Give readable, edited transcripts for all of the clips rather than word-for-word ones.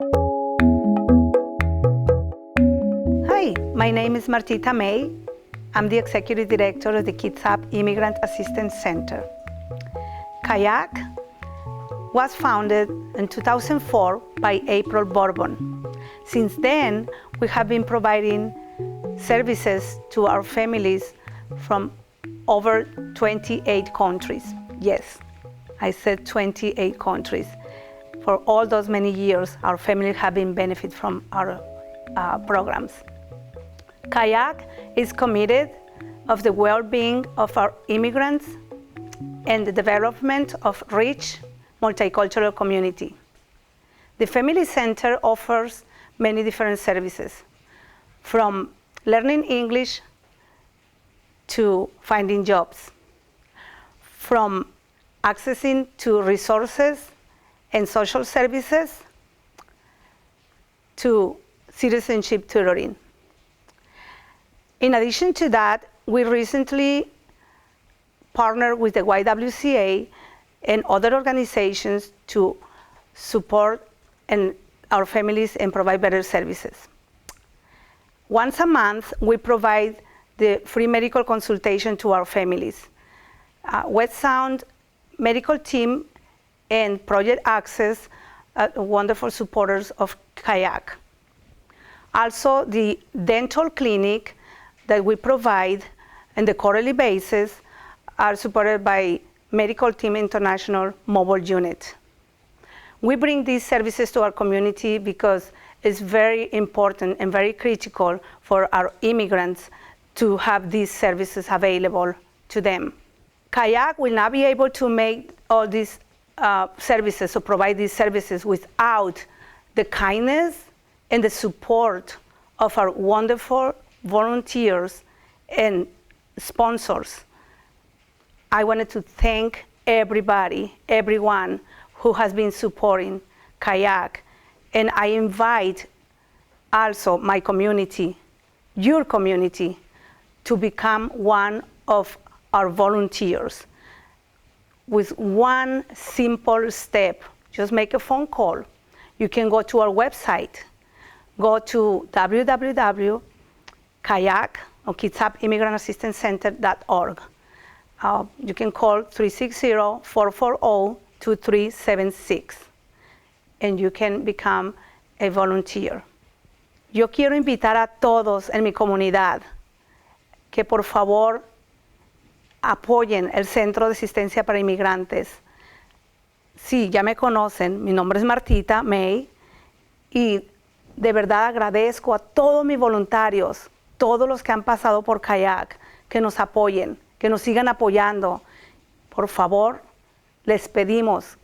Hi, my name is Martita May. I'm the Executive Director of the Kitsap Immigrant Assistance Center. Kayak was founded in 2004 by April Bourbon. Since then, we have been providing services to our families from over 28 countries. Yes, I said 28 countries. For all those many years, our family have been benefit from our programs. Kayak is committed of the well-being of our immigrants and the development of rich multicultural community. The Family Center offers many different services, from learning English to finding jobs, from accessing to resources and social services to citizenship tutoring. In addition to that, we recently partnered with the YWCA and other organizations to support our families and provide better services. Once a month, we provide the free medical consultation to our families. Wet Sound medical team and Project Access, wonderful supporters of Kayak. Also, the dental clinic that we provide on the quarterly basis are supported by Medical Team International Mobile Unit. We bring these services to our community because it's very important and very critical for our immigrants to have these services available to them. Kayak will not be able to make all these services or provide these services without the kindness and the support of our wonderful volunteers and sponsors. I wanted to thank everybody, everyone who has been supporting Kayak, and I invite also my community, your community, to become one of our volunteers. With one simple step, just make a phone call. You can go to our website, go to www.kayak or kitsapimmigrantAssistanceCenter.org. You can call 360-440-2376 and you can become a volunteer. Yo quiero invitar a todos en mi comunidad que por favor apoyen el Centro de Asistencia para Inmigrantes. Sí, ya me conocen, mi nombre es Martita May y de verdad agradezco a todos mis voluntarios, todos los que han pasado por Kayak, que nos apoyen, que nos sigan apoyando. Por favor, les pedimos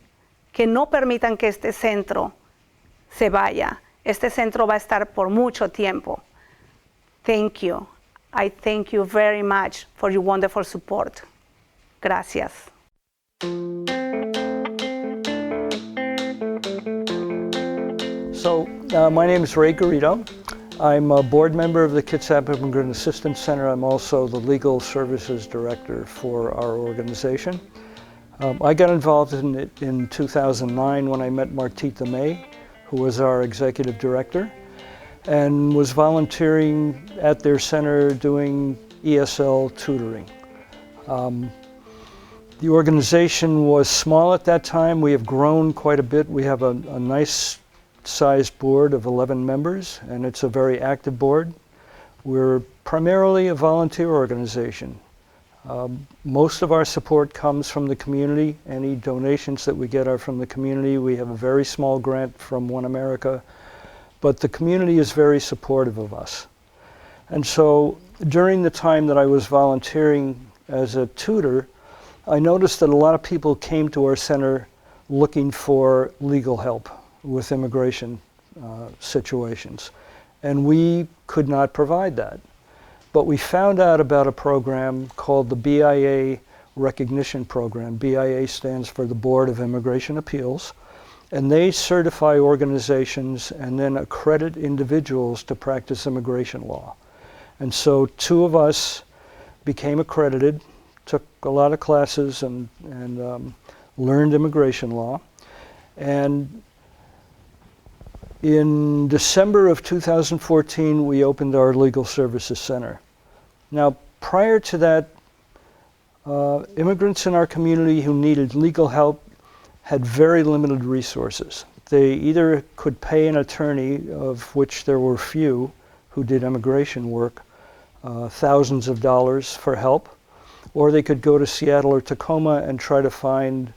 que no permitan que este centro se vaya. Este centro va a estar por mucho tiempo. Thank you. I thank you very much for your wonderful support. Gracias. So, my name is Ray Garrido. I'm a board member of the Kitsap Immigrant Assistance Center. I'm also the Legal Services Director for our organization. I got involved in it in 2009 when I met Martita May, who was our Executive Director, and was volunteering at their center doing ESL tutoring. The organization was small at that time. We have grown quite a bit. We have a nice sized board of 11 members, and it's a very active board. We're primarily a volunteer organization. Most of our support comes from the community. Any donations that we get are from the community. We have a very small grant from One America, but the community is very supportive of us. And so during the time that I was volunteering as a tutor, I noticed that a lot of people came to our center looking for legal help with immigration situations, and we could not provide that. But we found out about a program called the BIA Recognition Program. BIA stands for the Board of Immigration Appeals, and they certify organizations and then accredit individuals to practice immigration law. And so two of us became accredited, took a lot of classes and learned immigration law. And In December of 2014, we opened our Legal Services Center. Now, prior to that, immigrants in our community who needed legal help had very limited resources. They either could pay an attorney, of which there were few who did immigration work, thousands of dollars for help, or they could go to Seattle or Tacoma and try to find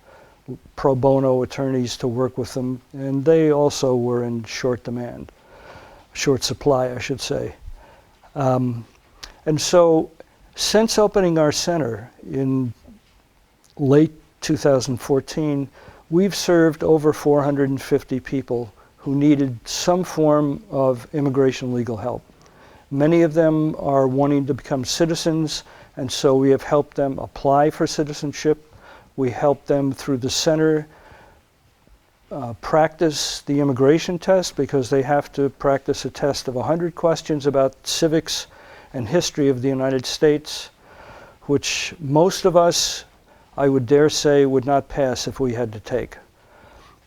pro bono attorneys to work with them, and they also were in short demand, short supply, I should say. And so, since opening our center in late 2014, we've served over 450 people who needed some form of immigration legal help. Many of them are wanting to become citizens, and so we have helped them apply for citizenship. We help them through the center practice the immigration test, because they have to practice a test of 100 questions about civics and history of the United States, which most of us, I would dare say, would not pass if we had to take.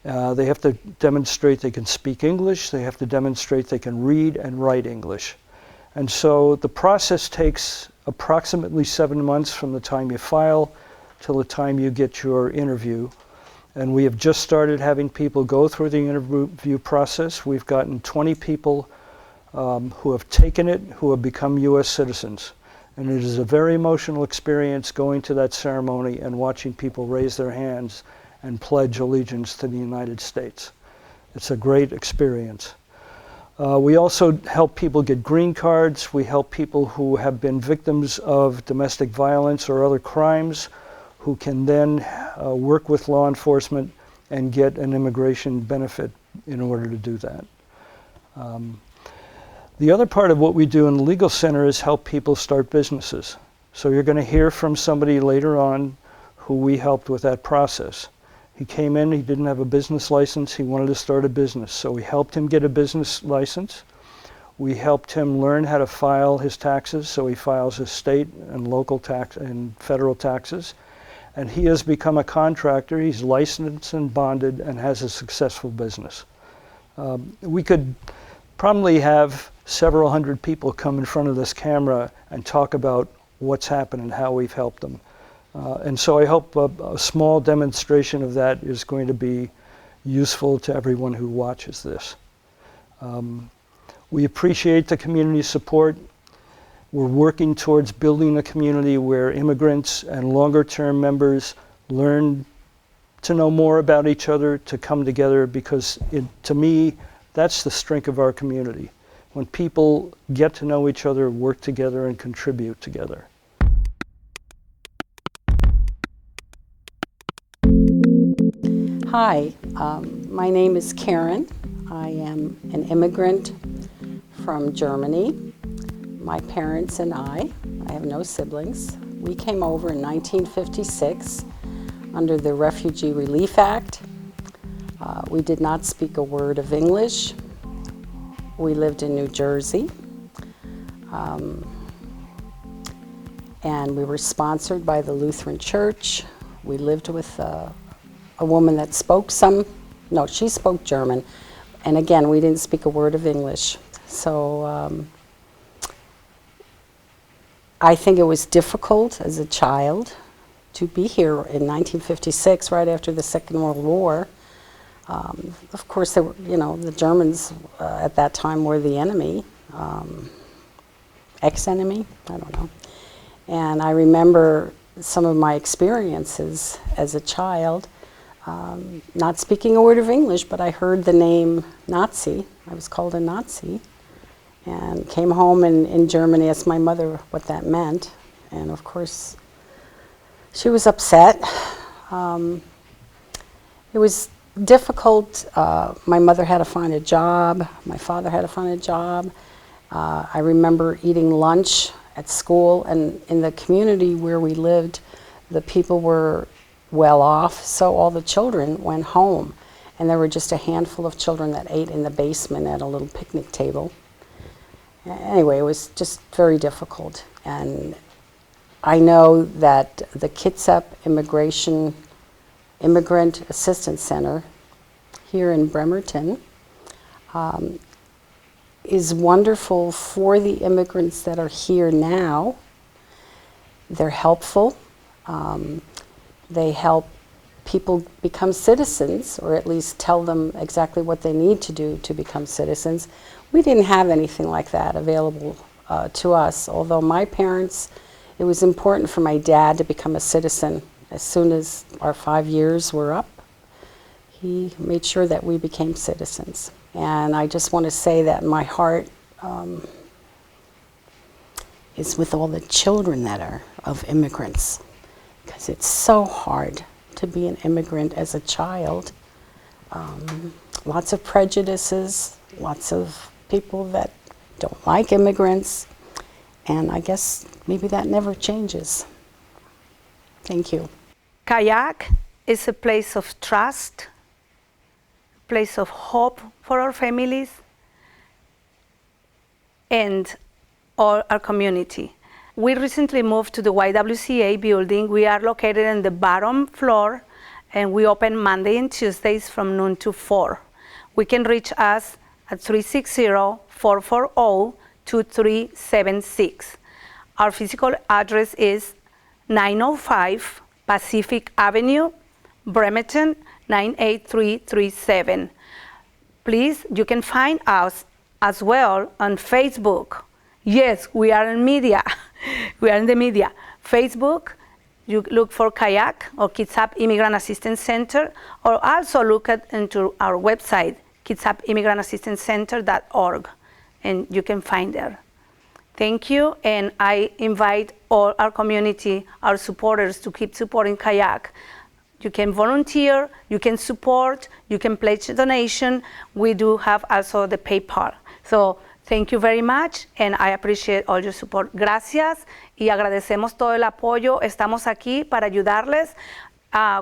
They have to demonstrate they can speak English. They have to demonstrate they can read and write English. And so the process takes approximately 7 months from the time you file till the time you get your interview. And we have just started having people go through the interview process. We've gotten 20 people who have taken it, who have become U.S. citizens. And it is a very emotional experience going to that ceremony and watching people raise their hands and pledge allegiance to the United States. It's a great experience. We also help people get green cards. We help people who have been victims of domestic violence or other crimes, who can then work with law enforcement and get an immigration benefit in order to do that. The other part of what we do in the Legal Center is help people start businesses. So you're going to hear from somebody later on who we helped with that process. He came in, he didn't have a business license, he wanted to start a business. So we helped him get a business license. We helped him learn how to file his taxes, so he files his state and local tax and federal taxes. And he has become a contractor. He's licensed and bonded and has a successful business. We could probably have several hundred people come in front of this camera and talk about what's happened and how we've helped them. And so I hope a small demonstration of that is going to be useful to everyone who watches this. We appreciate the community support. We're working towards building a community where immigrants and longer-term members learn to know more about each other, to come together, because to me, that's the strength of our community. When people get to know each other, work together, and contribute together. Hi, my name is Karen. I am an immigrant from Germany. My parents and I have no siblings. We came over in 1956 under the Refugee Relief Act. We did not speak a word of English. We lived in New Jersey. And we were sponsored by the Lutheran Church. We lived with a woman that spoke she spoke German. And again, we didn't speak a word of English. So I think it was difficult as a child to be here in 1956, right after the Second World War. Of course, the Germans at that time were the enemy, ex-enemy, I don't know. And I remember some of my experiences as a child, not speaking a word of English, but I heard the name Nazi. I was called a Nazi, and came home in Germany, asked my mother what that meant, and of course, she was upset. It was difficult. My mother had to find a job. My father had to find a job. I remember eating lunch at school, and in the community where we lived, the people were well off, so all the children went home. And there were just a handful of children that ate in the basement at a little picnic table. Anyway, it was just very difficult. And I know that the Kitsap Immigrant Assistance Center here in Bremerton is wonderful for the immigrants that are here now. They're helpful. They help people become citizens, or at least tell them exactly what they need to do to become citizens. We didn't have anything like that available to us, although my parents, it was important for my dad to become a citizen as soon as our 5 years were up. He made sure that we became citizens. And I just want to say that my heart is with all the children that are of immigrants, because it's so hard to be an immigrant as a child. Lots of prejudices, lots of people that don't like immigrants, and I guess maybe that never changes. Thank you. Kayak is a place of trust, place of hope for our families and all our community. We recently moved to the YWCA building. We are located in the bottom floor, and we open Monday and Tuesdays from noon to 4. We can reach us at 360-440-2376. Our physical address is 905 Pacific Avenue, Bremerton, 98337. Please, you can find us as well on Facebook. Yes, we are in media. We are in the media. Facebook, you look for Kayak or Kitsap Immigrant Assistance Center, or also look into our website, kitsapimmigrant-assistance-center.org, and you can find there. Thank you, and I invite all our community, our supporters, to keep supporting Kayak. You can volunteer, you can support, you can pledge a donation. We do have also the PayPal. So thank you very much, and I appreciate all your support. Gracias, y agradecemos todo el apoyo. Estamos aquí para ayudarles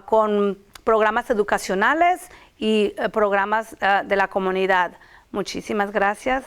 con programas educacionales y programas de la comunidad. Muchísimas gracias.